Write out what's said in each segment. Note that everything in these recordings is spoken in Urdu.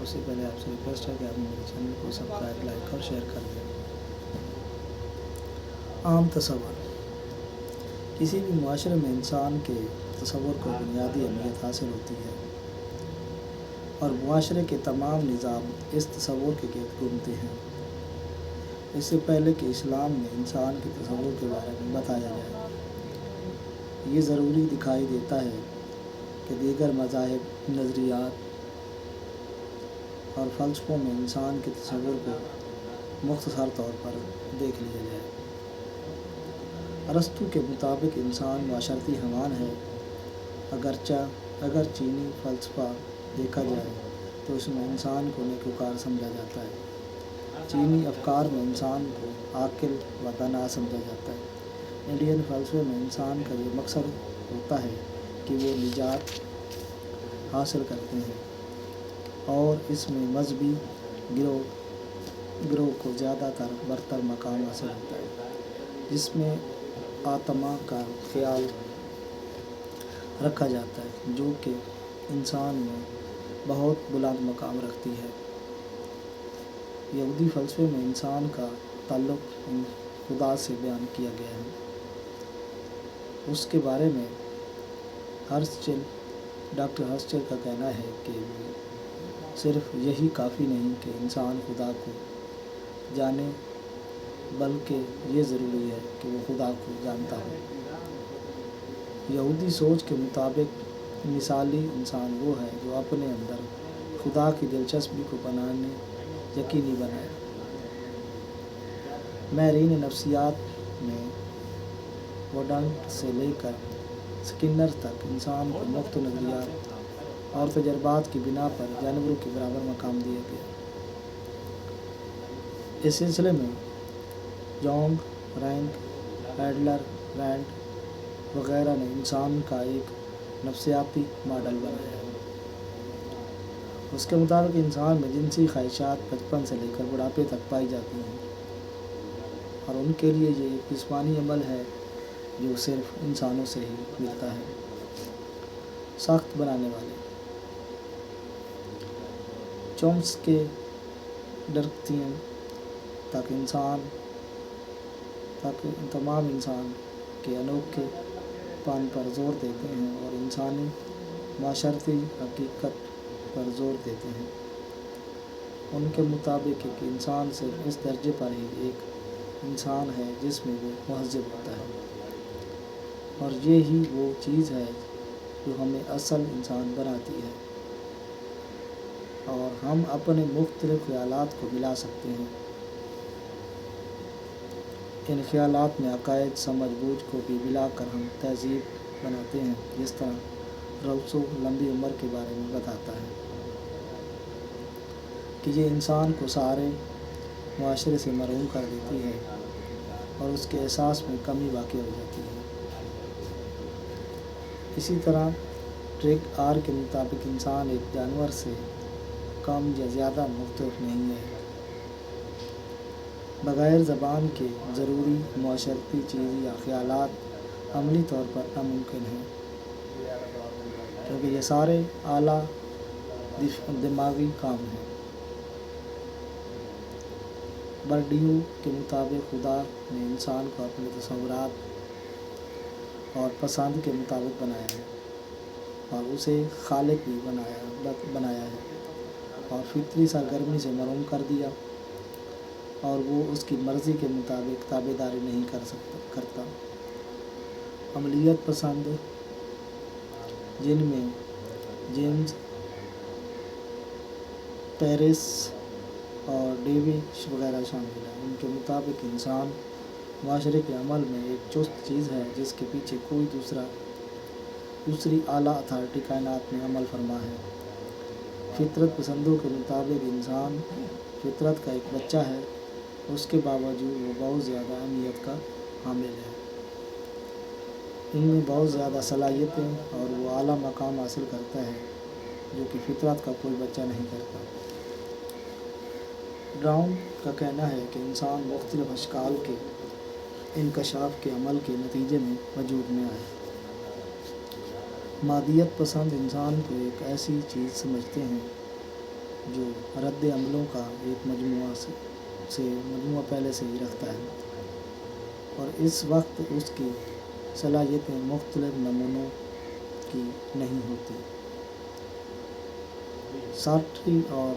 اس سے پہلے آپ سے ریکویسٹ ہے کہ آپ میرے چینل کو سبسکرائب، لائک اور شیئر کر دیں۔ عام تصور۔ کسی بھی معاشرے میں انسان کے تصور کو بنیادی اہمیت حاصل ہوتی ہے اور معاشرے کے تمام نظام اس تصور کے گرد گھومتے ہیں۔ اس سے پہلے کہ اسلام میں انسان کے تصور کے بارے میں بتایا جائے، یہ ضروری دکھائی دیتا ہے کہ دیگر مذاہب، نظریات اور فلسفوں میں انسان کے تصور کو مختصر طور پر دیکھ لیا جائے۔ ارسطو کے مطابق انسان معاشرتی حیوان ہے، اگر چینی فلسفہ دیکھا جائے تو اس میں انسان کو نیکوکار سمجھا جاتا ہے۔ چینی افکار میں انسان کو عاقل و دانا سمجھا جاتا ہے۔ انڈین فلسفے میں انسان کا یہ مقصد ہوتا ہے کہ وہ نجات حاصل کرتے ہیں اور اس میں مذہبی گروہ کو زیادہ تر برتر مقام حاصل ہوتا ہے، جس میں آتما کا خیال رکھا جاتا ہے جو کہ انسان میں بہت بلند مقام رکھتی ہے۔ یہودی فلسفے میں انسان کا تعلق خدا سے بیان کیا گیا ہے۔ اس کے بارے میں ڈاکٹر ہرشچل کا کہنا ہے کہ صرف یہی کافی نہیں کہ انسان خدا کو جانے، بلکہ یہ ضروری ہے کہ وہ خدا کو جانتا ہو۔ یہودی سوچ کے مطابق مثالی انسان وہ ہے جو اپنے اندر خدا کی دلچسپی کو یقینی بنائے۔ ماہرین نفسیات میں وڈنٹ سے لے کر سکنر تک انسان کو مختلف نظریات اور تجربات کی بنا پر جانوروں کے برابر مقام دیا گیا۔ اس سلسلے میں جونگ، رینک، ایڈلر، رینڈ وغیرہ نے انسان کا ایک نفسیاتی ماڈل بنایا ہے۔ اس کے مطابق انسان میں جنسی خواہشات بچپن سے لے کر بڑھاپے تک پائی جاتی ہیں اور ان کے لیے یہ ایک جسمانی عمل ہے جو صرف انسانوں سے ہی ملتا ہے۔ ساخت بنانے والے چومسکی ڈرکتھین تمام انسان کے انوکھے پن پر زور دیتے ہیں اور انسانی معاشرتی حقیقت پر زور دیتے ہیں۔ ان کے مطابق ایک انسان صرف اس درجے پر ہی ایک انسان ہے جس میں وہ مہذب ہوتا ہے، اور یہی وہ چیز ہے جو ہمیں اصل انسان بناتی ہے، اور ہم اپنے مختلف خیالات کو ملا سکتے ہیں۔ ان خیالات میں عقائد، سمجھ بوجھ کو بھی ملا کر ہم تہذیب بناتے ہیں، جس طرح روسو لمبی عمر کے بارے میں بتاتا ہے کہ یہ انسان کو سارے معاشرے سے محروم کر دیتی ہے اور اس کے احساس میں کمی واقع ہو جاتی ہے۔ اسی طرح ٹریک آر کے مطابق انسان ایک جانور سے کم یا زیادہ مختلف نہیں ہے۔ بغیر زبان کے ضروری معاشرتی چیز یا خیالات عملی طور پر ناممکن ہیں، کیونکہ یہ سارے اعلیٰ دماغی کام ہیں۔ برڈیو کے مطابق خدا نے انسان کو اپنے تصورات اور پسند کے مطابق بنایا ہے اور اسے خالق بھی بنایا ہے اور فطری سرگرمی سے محروم کر دیا، اور وہ اس کی مرضی کے مطابق تابعداری نہیں کرتا۔ عملیات پسند، جن میں جیمز پیرس اور ڈیوش وغیرہ شامل ہیں، ان کے مطابق انسان معاشرے کے عمل میں ایک چست چیز ہے جس کے پیچھے کوئی دوسری اعلیٰ اتھارٹی کائنات میں عمل فرما ہے۔ فطرت پسندوں کے مطابق انسان فطرت کا ایک بچہ ہے، اس کے باوجود وہ بہت زیادہ اہمیت کا حامل ہے۔ ان میں بہت زیادہ صلاحیتیں اور وہ اعلیٰ مقام حاصل کرتا ہے جو کہ فطرت کا کوئی بچہ نہیں کرتا۔ ڈارون کا کہنا ہے کہ انسان مختلف اشکال کے انکشاف کے عمل کے نتیجے میں وجود میں آیا۔ مادیت پسند انسان کو ایک ایسی چیز سمجھتے ہیں جو رد عملوں کا ایک مجموعہ پہلے سے ہی رکھتا ہے، اور اس وقت اس کی صلاحیتیں مختلف نمونوں کی نہیں ہوتی۔ سارٹری اور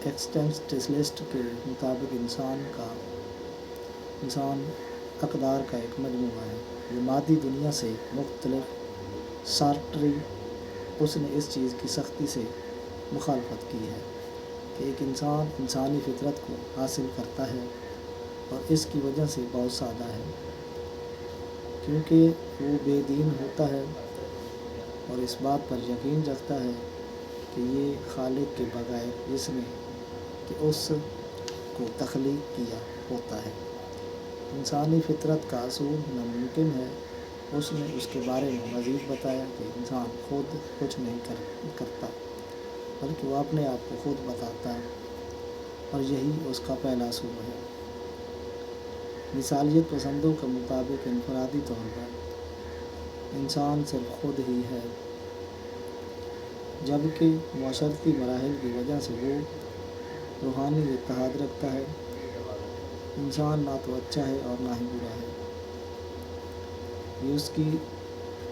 ایکسٹینشلسٹ کے مطابق انسان اقدار کا ایک مجموعہ ہے جو مادی دنیا سے مختلف۔ سارٹری اس نے اس چیز کی سختی سے مخالفت کی ہے کہ ایک انسان انسانی فطرت کو حاصل کرتا ہے اور اس کی وجہ سے بہت سادہ ہے، کیونکہ وہ بے دین ہوتا ہے اور اس بات پر یقین رکھتا ہے کہ یہ خالق کے بغیر جس نے کہ اس کو تخلیق کیا ہوتا ہے۔ انسانی فطرت کا اصول ناممکن ہے۔ اس نے اس کے بارے میں مزید بتایا کہ انسان خود کچھ نہیں کرتا بلکہ وہ اپنے آپ کو خود بتاتا ہے، اور یہی اس کا پہلا اصول ہے۔ مثالیت پسندوں کے مطابق انفرادی طور پر انسان صرف خود ہی ہے، جبکہ معاشرتی مراحل کی وجہ سے وہ روحانی اتحاد رکھتا ہے۔ انسان نہ تو اچھا ہے اور نہ ہی برا ہے، یہ اس کی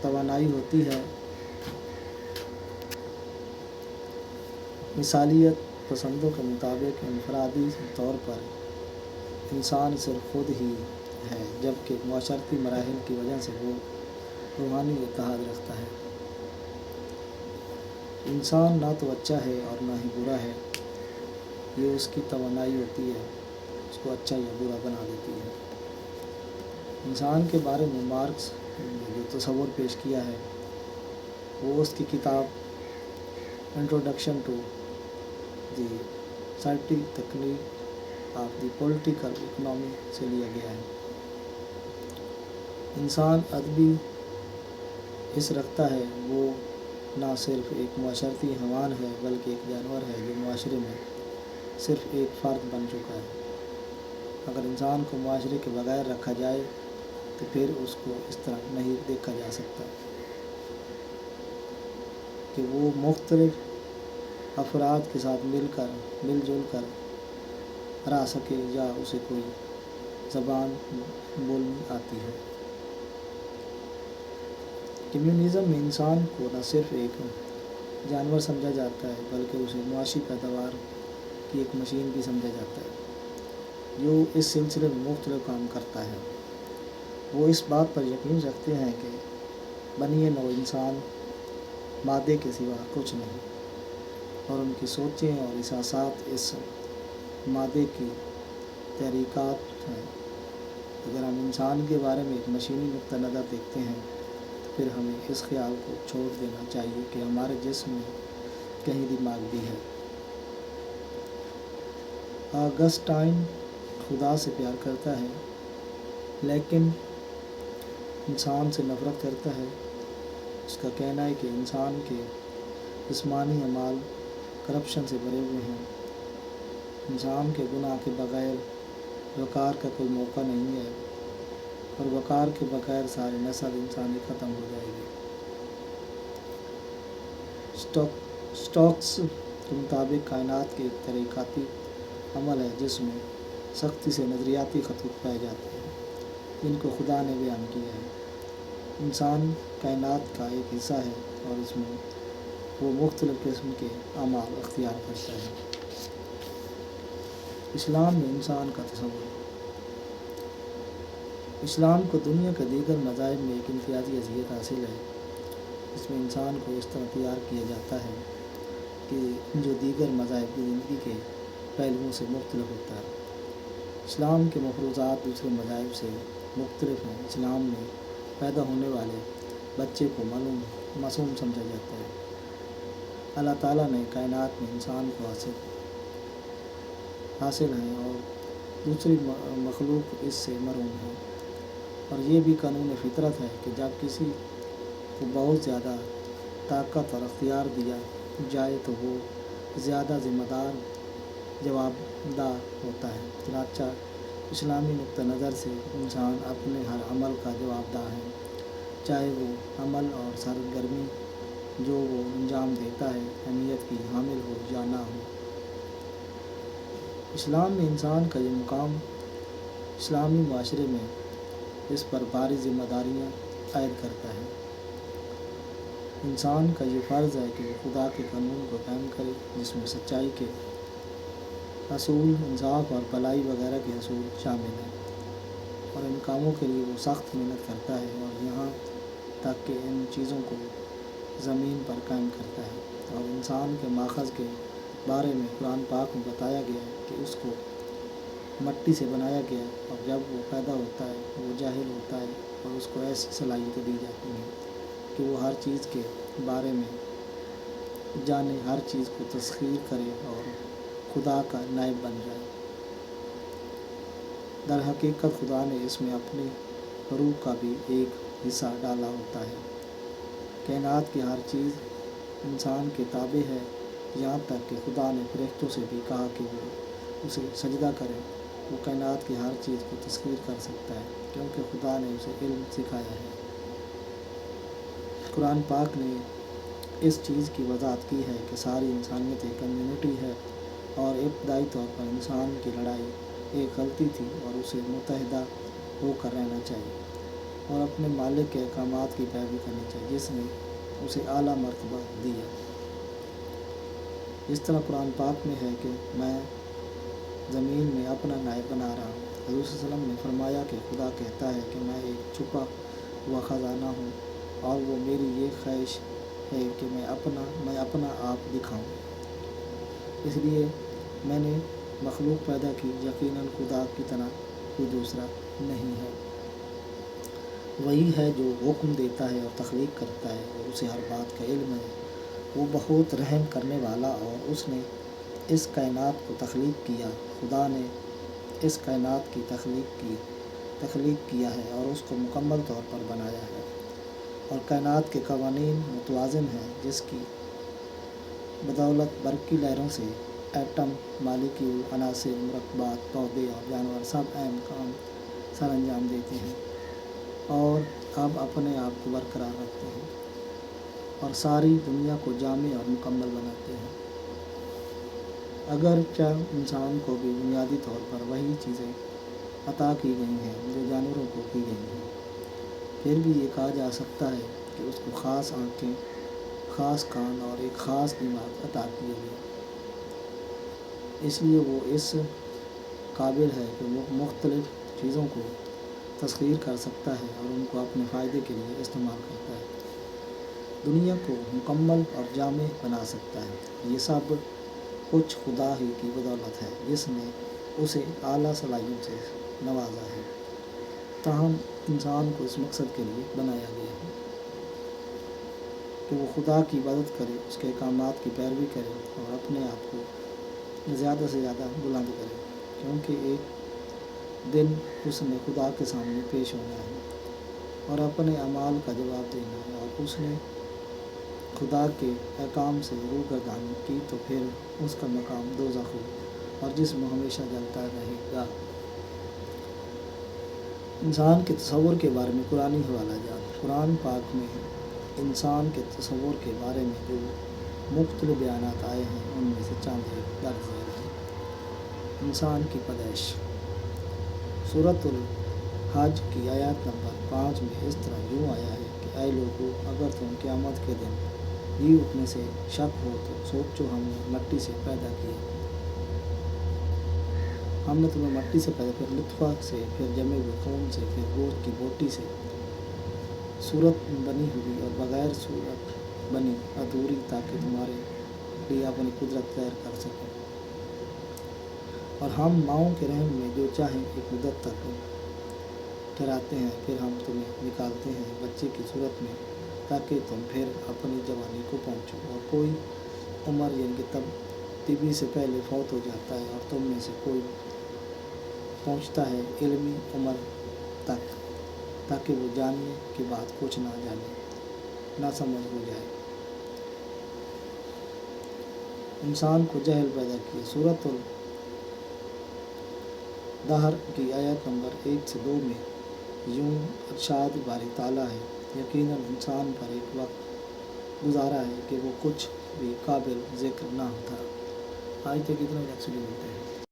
توانائی ہوتی ہے۔ مثالیت پسندوں کے مطابق انفرادی طور پر انسان صرف خود ہی ہے، جبکہ معاشرتی مراحل کی وجہ سے وہ روحانی اتحاد رکھتا ہے۔ انسان نہ تو اچھا ہے اور نہ ہی برا ہے، یہ اس کی توانائی ہوتی ہے، اس کو اچھا یا برا بنا دیتی ہے۔ انسان کے بارے میں مارکس نے جو تصور پیش کیا ہے وہ اس کی کتاب introduction to the scientific of the political economy سے لیا گیا ہے۔ انسان ادبی حس رکھتا ہے، وہ نہ صرف ایک معاشرتی حیوان ہے بلکہ ایک جانور ہے جو معاشرے میں صرف ایک فرد بن چکا ہے۔ اگر انسان کو معاشرے کے بغیر رکھا جائے تو پھر اس کو اس طرح نہیں دیکھا جا سکتا کہ وہ مختلف افراد کے ساتھ مل جل کر رہ سکے یا اسے کوئی زبان بولنی آتی ہے۔ کمیونزم میں انسان کو نہ صرف ایک جانور سمجھا جاتا ہے بلکہ اسے معاشی پیداوار کی ایک مشین بھی سمجھا جاتا ہے جو اس سلسلے میں مختلف کام کرتا ہے۔ وہ اس بات پر یقین رکھتے ہیں کہ بنی نوع انسان مادے کے سوا کچھ نہیں، اور ان کی سوچیں اور احساسات اس مادے کی تحریکات ہیں۔ اگر ہم انسان کے بارے میں ایک مشینی نقطہ نظر دیکھتے ہیں تو پھر ہمیں اس خیال کو چھوڑ دینا چاہیے کہ ہمارے جسم میں کہیں دماغ بھی ہے۔ آگسٹائن خدا سے پیار کرتا ہے لیکن انسان سے نفرت کرتا ہے۔ اس کا کہنا ہے کہ انسان کے جسمانی اعمال کرپشن سے بھرے ہوئے ہیں۔ انسان کے گناہ کے بغیر وقار کا کوئی موقع نہیں ہے، اور وقار کے بغیر ساری نسل انسانی ختم ہو جائے گی۔ سٹوکس کے مطابق کائنات کے ایک تحریکاتی عمل ہے جس میں سختی سے نظریاتی خطوط پائے جاتے ہیں جن کو خدا نے بیان کیا ہے۔ انسان کائنات کا ایک حصہ ہے اور اس میں وہ مختلف قسم کے اعمال اختیار کرتا ہے۔ اسلام میں انسان کا تصور۔ اسلام کو دنیا کے دیگر مذاہب میں ایک امتیازی حیثیت حاصل ہے۔ اس میں انسان کو اس طرح تیار کیا جاتا ہے کہ جو دیگر مذاہب کی زندگی کے پہلوؤں سے مختلف ہوتا ہے۔ اسلام کے مفروضات دوسرے مذاہب سے مختلف ہیں۔ اسلام میں پیدا ہونے والے بچے کو معصوم سمجھا جاتا ہے۔ اللہ تعالیٰ نے کائنات میں انسان کو حاصل ہیں اور دوسری مخلوق اس سے محروم ہے، اور یہ بھی قانون فطرت ہے کہ جب کسی کو بہت زیادہ طاقت اور اختیار دیا جائے تو وہ زیادہ ذمہ دار جوابدہ ہوتا ہے۔ چنانچہ اسلامی نقطہ نظر سے انسان اپنے ہر عمل کا جوابدہ ہے، چاہے وہ عمل اور سرگرمی جو وہ انجام دیتا ہے اہمیت کی حامل ہو یا نہ ہو۔ اسلام میں انسان کا یہ مقام اسلامی معاشرے میں اس پر بھاری ذمہ داریاں عائد کرتا ہے۔ انسان کا یہ فرض ہے کہ وہ خدا کے قانون کو قائم کرے، جس میں سچائی کے اصول، انصاف اور بھلائی وغیرہ کے اصول شامل ہیں، اور ان کاموں کے لیے وہ سخت محنت کرتا ہے اور یہاں تک کہ ان چیزوں کو زمین پر قائم کرتا ہے۔ اور انسان کے ماخذ کے بارے میں قرآن پاک میں بتایا گیا ہے کہ اس کو مٹی سے بنایا گیا، اور جب وہ پیدا ہوتا ہے وہ جاہل ہوتا ہے، اور اس کو ایسی صلاحیتیں دی جاتی ہیں کہ وہ ہر چیز کے بارے میں جانے، ہر چیز کو تسخیر کرے اور خدا کا نائب بن جائے۔ در حقیقت خدا نے اس میں اپنی روح کا بھی ایک حصہ ڈالا ہوتا ہے۔ کائنات کی ہر چیز انسان کے تابع ہے، یہاں تک کہ خدا نے فرشتوں سے بھی کہا کہ وہ اسے سجدہ کریں۔ وہ کائنات کی ہر چیز کو تسخیر کر سکتا ہے کیونکہ خدا نے اسے علم سکھایا ہے۔ قرآن پاک نے اس چیز کی وضاحت کی ہے کہ ساری انسانیت ایک کمیونٹی ہے، اور ابتدائی طور پر انسان کی لڑائی ایک غلطی تھی، اور اسے متحدہ ہو کر رہنا چاہیے اور اپنے مالک کے احکامات کی پیروی کرنی چاہیے، جس نے اسے اعلیٰ مرتبہ دیا۔ اس طرح قرآن پاک میں ہے کہ میں زمین میں اپنا نائب بنا رہا ہوں۔ حضور صلی اللہ علیہ وسلم نے فرمایا کہ خدا کہتا ہے کہ میں ایک چھپا ہوا خزانہ ہوں، اور وہ میری یہ خواہش ہے کہ میں اپنا آپ دکھاؤں۔ اس لیے میں نے مخلوق پیدا کی، یقیناً خدا کی طرح کوئی دوسرا نہیں ہے۔ وہی ہے جو حکم دیتا ہے اور تخلیق کرتا ہے، اور اسے ہر بات کا علم ہے۔ وہ بہت رحم کرنے والا، اور اس نے اس کائنات کو تخلیق کیا۔ خدا نے اس کائنات کی تخلیق کیا ہے اور اس کو مکمل طور پر بنایا ہے، اور کائنات کے قوانین متوازن ہیں، جس کی بدولت برقی لہروں سے ایٹم، مالیکیول، عناصر، مرکبات، پودے اور جانور سب اہم کام سر انجام دیتے ہیں اور اب اپنے آپ کو برقرار رکھتے ہیں، اور ساری دنیا کو جامع اور مکمل بناتے ہیں۔ اگرچہ انسان کو بھی بنیادی طور پر وہی چیزیں عطا کی گئی ہیں جو جانوروں کو کی گئی ہیں، پھر بھی یہ کہا جا سکتا ہے کہ اس کو خاص آنکھیں، خاص کان اور ایک خاص دماغ عطا کیا گیا۔ اس لیے وہ اس قابل ہے کہ وہ مختلف چیزوں کو تسخیر کر سکتا ہے اور ان کو اپنے فائدے کے لیے استعمال کرتا ہے، دنیا کو مکمل اور جامع بنا سکتا ہے۔ یہ سب کچھ خدا ہی کی بدولت ہے، جس نے اسے اعلیٰ صلاحیت سے نوازا ہے۔ تاہم انسان کو اس مقصد کے لیے بنایا گیا ہے کہ وہ خدا کی عبادت کرے، اس کے احکامات کی پیروی کرے اور اپنے آپ کو زیادہ سے زیادہ بلند کرے، کیونکہ ایک دن اس نے خدا کے سامنے پیش ہونا ہے اور اپنے اعمال کا جواب دینا ہے، اور اس نے خدا کے احکام سے روگردانی کی تو پھر اس کا مقام دوزخ ہو، اور جس میں ہمیشہ جلتا رہے گا۔ انسان کے تصور کے بارے میں قرآنی حوالہ جات۔ قرآن پاک میں انسان کے تصور کے بارے میں جو مختلف بیانات آئے ہیں، ان میں سے چند درج ذیل ہیں۔ انسان کی پیدائش۔ سورۃ الحج کی آیت نمبر 5 میں اس طرح یوں آیا ہے کہ اے لوگو، اگر تم قیامت کے دن جی اٹھنے سے شک ہو تو سوچو، ہم نے مٹی سے پیدا کیا، ہم نے تمہیں مٹی سے پیدا، پھر نطفہ سے، پھر جمے ہوئے خون سے، پھر گوشت کی بوٹی سے صورت بنی ہوئی اور بغیر صورت بنی ادھوری، تاکہ تمہارے لیے اپنی قدرت ظاہر کر سکیں، اور ہم ماؤں کے رحم میں جو چاہیں ایک مدت تک ٹھہراتے ہیں، پھر ہم تمہیں نکالتے ہیں بچے کی صورت میں، تاکہ تم پھر اپنی جوانی کو پہنچو، اور کوئی عمر یعنی کہ طبی سے پہلے فوت ہو جاتا ہے، اور تم میں سے کوئی پہنچتا ہے علمی عمر تک، تاکہ وہ جاننے کے بعد کچھ نہ جانے، نہ سمجھ ہو جائے۔ انسان کو جہل پیدا کیا۔ سورۃ الدہر کی آیت نمبر 1 سے 2 میں یوں ارشاد باری تعالیٰ ہے، یقیناً انسان پر ایک وقت گزارا ہے کہ وہ کچھ بھی قابل ذکر نہ تھا۔ آج تک اتنا، نیکسٹ ویڈیو ملتے ہیں۔